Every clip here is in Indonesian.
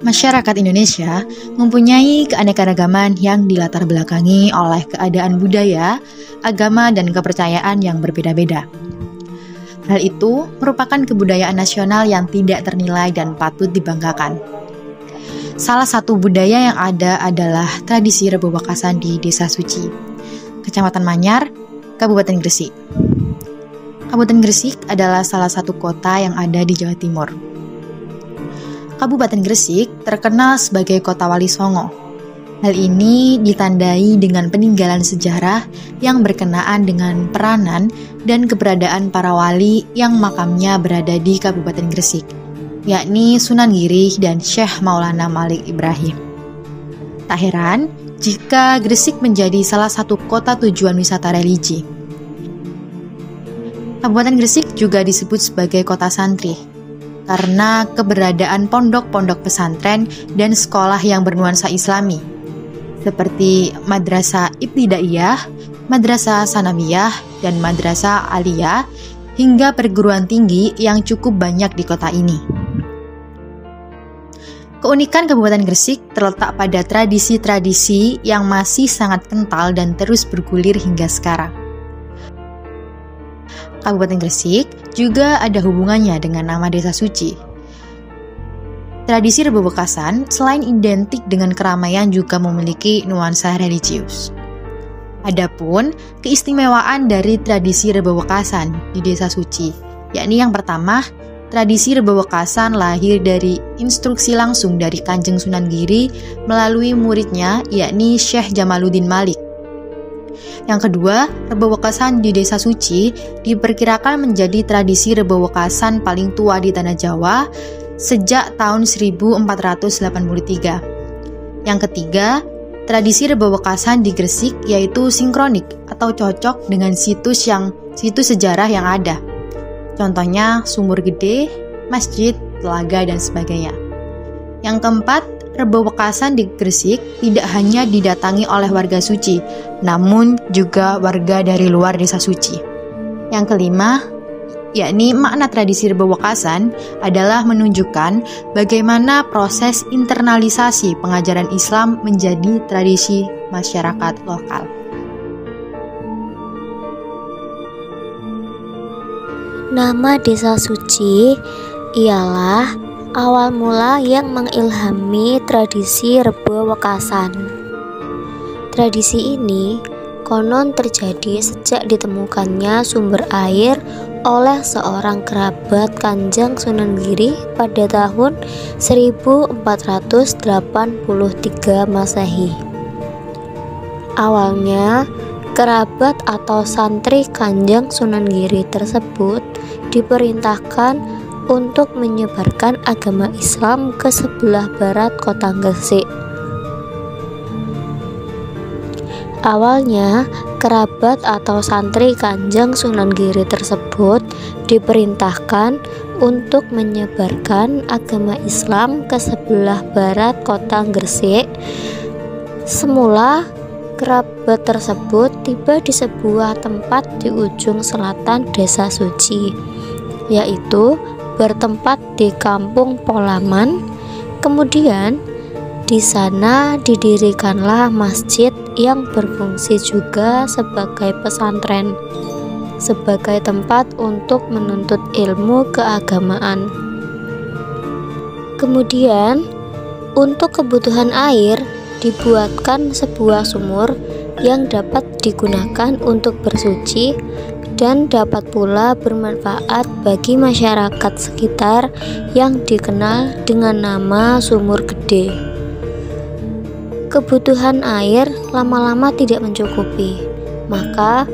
Masyarakat Indonesia mempunyai keanekaragaman yang dilatar belakangi oleh keadaan budaya, agama, dan kepercayaan yang berbeda-beda. Hal itu merupakan kebudayaan nasional yang tidak ternilai dan patut dibanggakan. Salah satu budaya yang ada adalah tradisi Rebo Wekasan di Desa Suci, Kecamatan Manyar, Kabupaten Gresik. Kabupaten Gresik adalah salah satu kota yang ada di Jawa Timur. Kabupaten Gresik terkenal sebagai kota Wali Songo. Hal ini ditandai dengan peninggalan sejarah yang berkenaan dengan peranan dan keberadaan para wali yang makamnya berada di Kabupaten Gresik, yakni Sunan Giri dan Syekh Maulana Malik Ibrahim. Tak heran jika Gresik menjadi salah satu kota tujuan wisata religi. Kabupaten Gresik juga disebut sebagai kota santri karena keberadaan pondok-pondok pesantren dan sekolah yang bernuansa Islami, seperti Madrasah Ibtidaiyah, Madrasah Sanawiyah, dan Madrasah Aliyah, hingga perguruan tinggi yang cukup banyak di kota ini. Keunikan Kabupaten Gresik terletak pada tradisi-tradisi yang masih sangat kental dan terus bergulir hingga sekarang. Kabupaten Gresik juga ada hubungannya dengan nama Desa Suci. Tradisi Rebo Wekasan selain identik dengan keramaian juga memiliki nuansa religius. Adapun keistimewaan dari tradisi Rebo Wekasan di Desa Suci, yakni yang pertama, tradisi Rebo Wekasan lahir dari instruksi langsung dari Kanjeng Sunan Giri melalui muridnya, yakni Syekh Jamaluddin Malik. Yang kedua, Rebo Wekasan di Desa Suci diperkirakan menjadi tradisi Rebo Wekasan paling tua di Tanah Jawa sejak tahun 1483. Yang ketiga, tradisi Rebo Wekasan di Gresik yaitu sinkronik atau cocok dengan situs sejarah yang ada. Contohnya Sumur Gede, masjid, telaga, dan sebagainya. Yang keempat, Rebo Wekasan di Gresik tidak hanya didatangi oleh warga suci, namun juga warga dari luar Desa Suci. Yang kelima, yakni makna tradisi Rebo Wekasan adalah menunjukkan bagaimana proses internalisasi pengajaran Islam menjadi tradisi masyarakat lokal. Nama Desa Suci ialah awal mula yang mengilhami tradisi Rebo Wekasan. Tradisi ini konon terjadi sejak ditemukannya sumber air oleh seorang kerabat Kanjeng Sunan Giri pada tahun 1483 Masehi. Awalnya, kerabat atau santri Kanjeng Sunan Giri tersebut diperintahkan untuk menyebarkan agama Islam ke sebelah barat kota Gresik. Awalnya, kerabat atau santri Kanjeng Sunan Giri tersebut diperintahkan untuk menyebarkan agama Islam ke sebelah barat kota Gresik. Semula, kerabat tersebut tiba di sebuah tempat di ujung selatan Desa Suci, yaitu bertempat di Kampung Polaman. Kemudian di sana didirikanlah masjid yang berfungsi juga sebagai pesantren, sebagai tempat untuk menuntut ilmu keagamaan. Kemudian untuk kebutuhan air dibuatkan sebuah sumur yang dapat digunakan untuk bersuci dan dapat pula bermanfaat bagi masyarakat sekitar yang dikenal dengan nama Sumur Gede. Kebutuhan air lama-lama tidak mencukupi, maka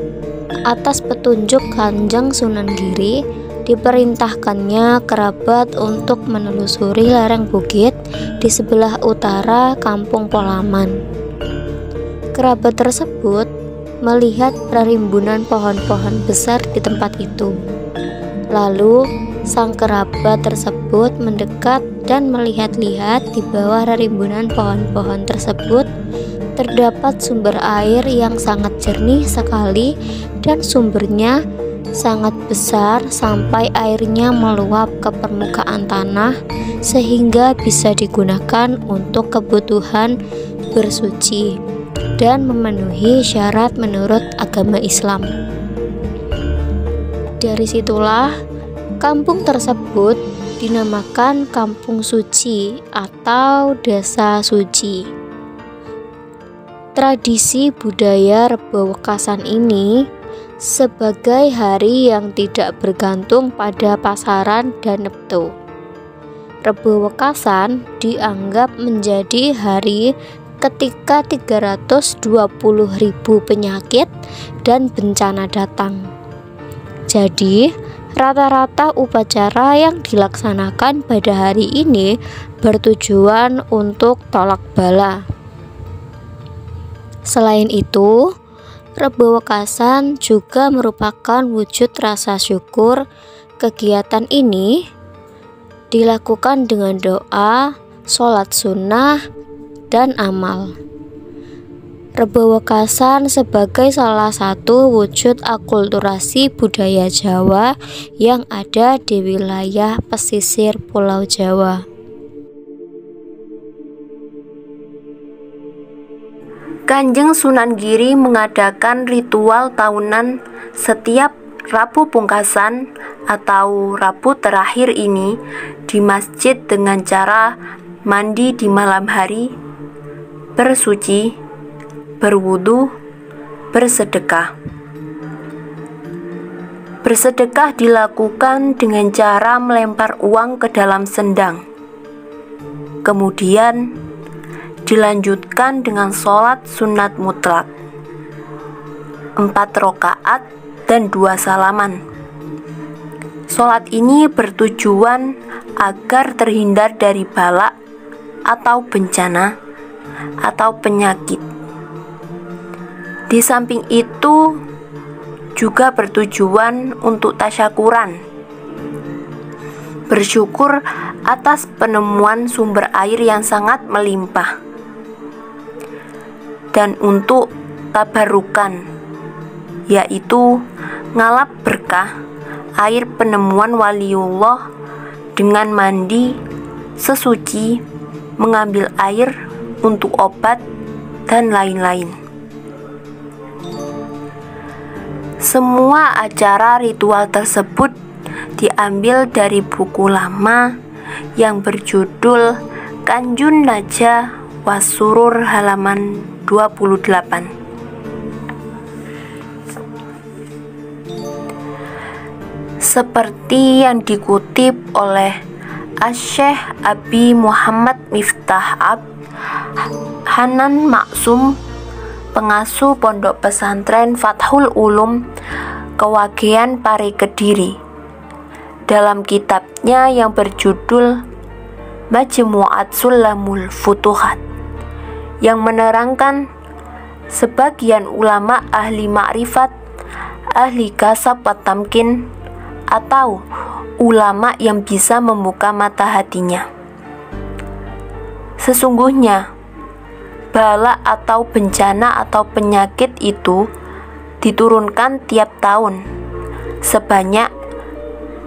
atas petunjuk Kanjeng Sunan Giri diperintahkannya kerabat untuk menelusuri lereng bukit di sebelah utara Kampung Polaman. Kerabat tersebut melihat perimbunan pohon-pohon besar di tempat itu. Lalu sang kerabat tersebut mendekat dan melihat-lihat di bawah rimbunan pohon-pohon tersebut terdapat sumber air yang sangat jernih sekali, dan sumbernya sangat besar sampai airnya meluap ke permukaan tanah sehingga bisa digunakan untuk kebutuhan bersuci dan memenuhi syarat menurut agama Islam. Dari situlah kampung tersebut dinamakan Kampung Suci atau Desa Suci. Tradisi budaya Rebo Wekasan ini sebagai hari yang tidak bergantung pada pasaran dan neptu. Rebo Wekasan dianggap menjadi hari ketika 320.000 penyakit dan bencana datang. Jadi, rata-rata upacara yang dilaksanakan pada hari ini bertujuan untuk tolak bala. Selain itu, Rebo Wekasan juga merupakan wujud rasa syukur. Kegiatan ini dilakukan dengan doa, sholat sunnah, dan amal. Rebo Wekasan sebagai salah satu wujud akulturasi budaya Jawa yang ada di wilayah pesisir Pulau Jawa. Kanjeng Sunan Giri mengadakan ritual tahunan setiap Rabu Pungkasan atau Rabu terakhir ini di masjid dengan cara mandi di malam hari, bersuci, berwudu, bersedekah. Bersedekah dilakukan dengan cara melempar uang ke dalam sendang. Kemudian dilanjutkan dengan sholat sunat mutlak 4 rakaat dan 2 salaman. Sholat ini bertujuan agar terhindar dari bala atau bencana atau penyakit. Di samping itu juga bertujuan untuk tasyakuran, bersyukur atas penemuan sumber air yang sangat melimpah, dan untuk tabarukan, yaitu ngalap berkah air penemuan waliullah dengan mandi sesuci, mengambil air untuk obat, dan lain-lain. Semua acara ritual tersebut diambil dari buku lama yang berjudul Kanjun Najah Wasurur halaman 28. Seperti yang dikutip oleh Asy-Syaikh Abi Muhammad Miftah Abd Hanan Maksum, pengasuh Pondok Pesantren Fathul Ulum Kewagean Pare Kediri, dalam kitabnya yang berjudul Majmu'at Sulamul Futuhat, yang menerangkan sebagian ulama ahli ma'rifat, ahli kasab wa tamkin, atau ulama yang bisa membuka mata hatinya. Sesungguhnya bala atau bencana atau penyakit itu diturunkan tiap tahun sebanyak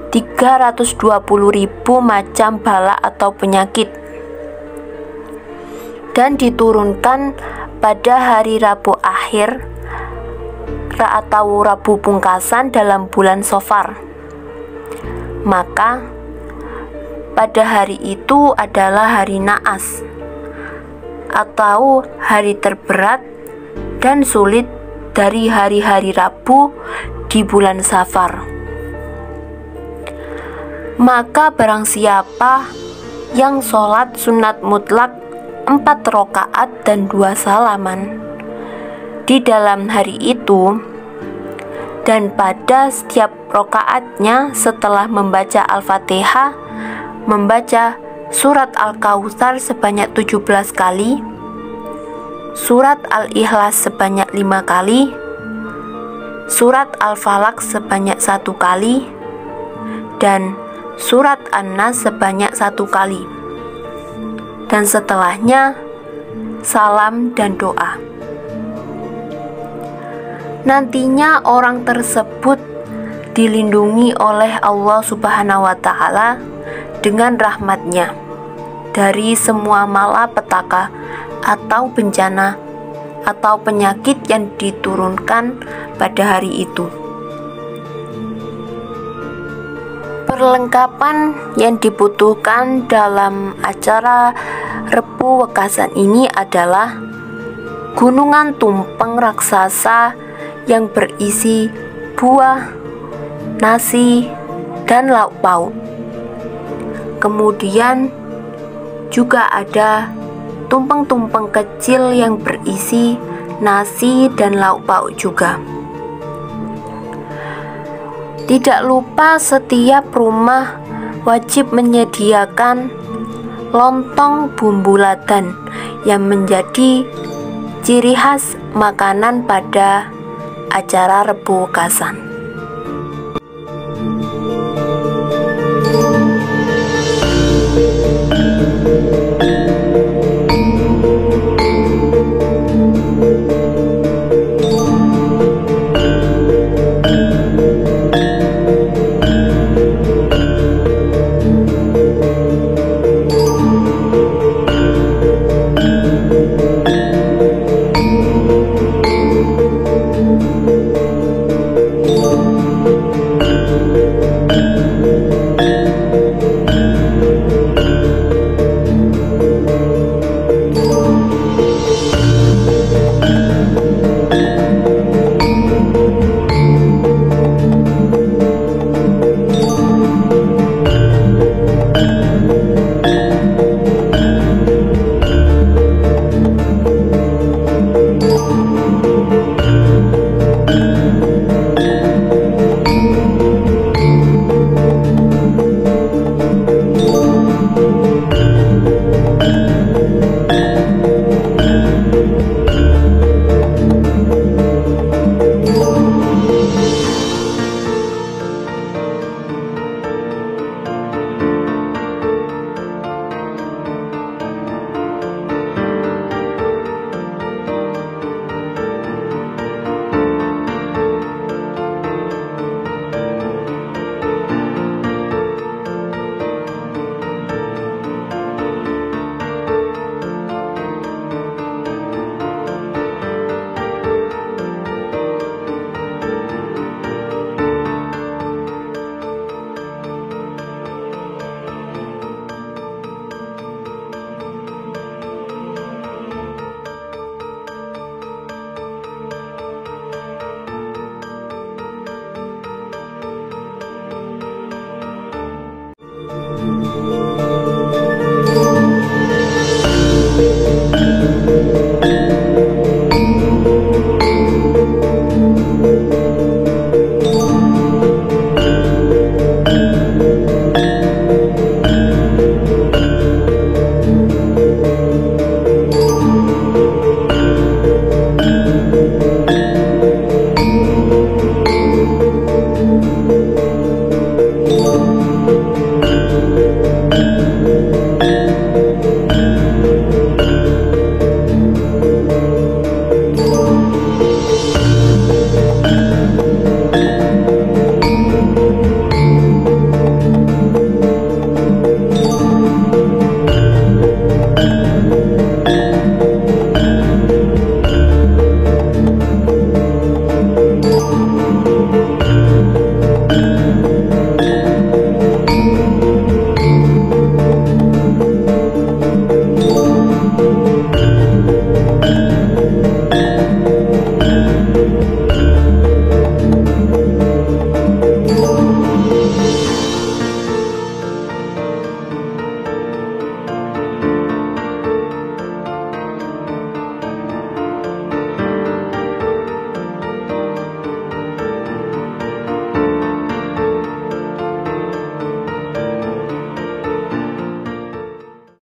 320.000 macam bala atau penyakit, dan diturunkan pada hari Rabu akhir atau Rabu Pungkasan dalam bulan Safar. Maka pada hari itu adalah hari naas atau hari terberat dan sulit dari hari-hari Rabu di bulan Safar. Maka barang siapa yang sholat sunat mutlak 4 rakaat dan 2 salaman di dalam hari itu, dan pada setiap rakaatnya setelah membaca Al-Fatihah, membaca surat Al-Kautsar sebanyak 17 kali, surat Al-Ikhlas sebanyak 5 kali, surat Al-Falaq sebanyak 1 kali, dan surat An-Nas sebanyak 1 kali. Dan setelahnya, salam dan doa. Nantinya orang tersebut dilindungi oleh Allah Subhanahu wa Ta'ala dengan rahmatnya dari semua malapetaka atau bencana atau penyakit yang diturunkan pada hari itu. Perlengkapan yang dibutuhkan dalam acara Rebu Wekasan ini adalah gunungan tumpeng raksasa yang berisi buah, nasi, dan lauk pauk. Kemudian juga ada tumpeng-tumpeng kecil yang berisi nasi dan lauk pauk juga. Tidak lupa setiap rumah wajib menyediakan lontong bumbu ladan yang menjadi ciri khas makanan pada acara Rebu Wekasan.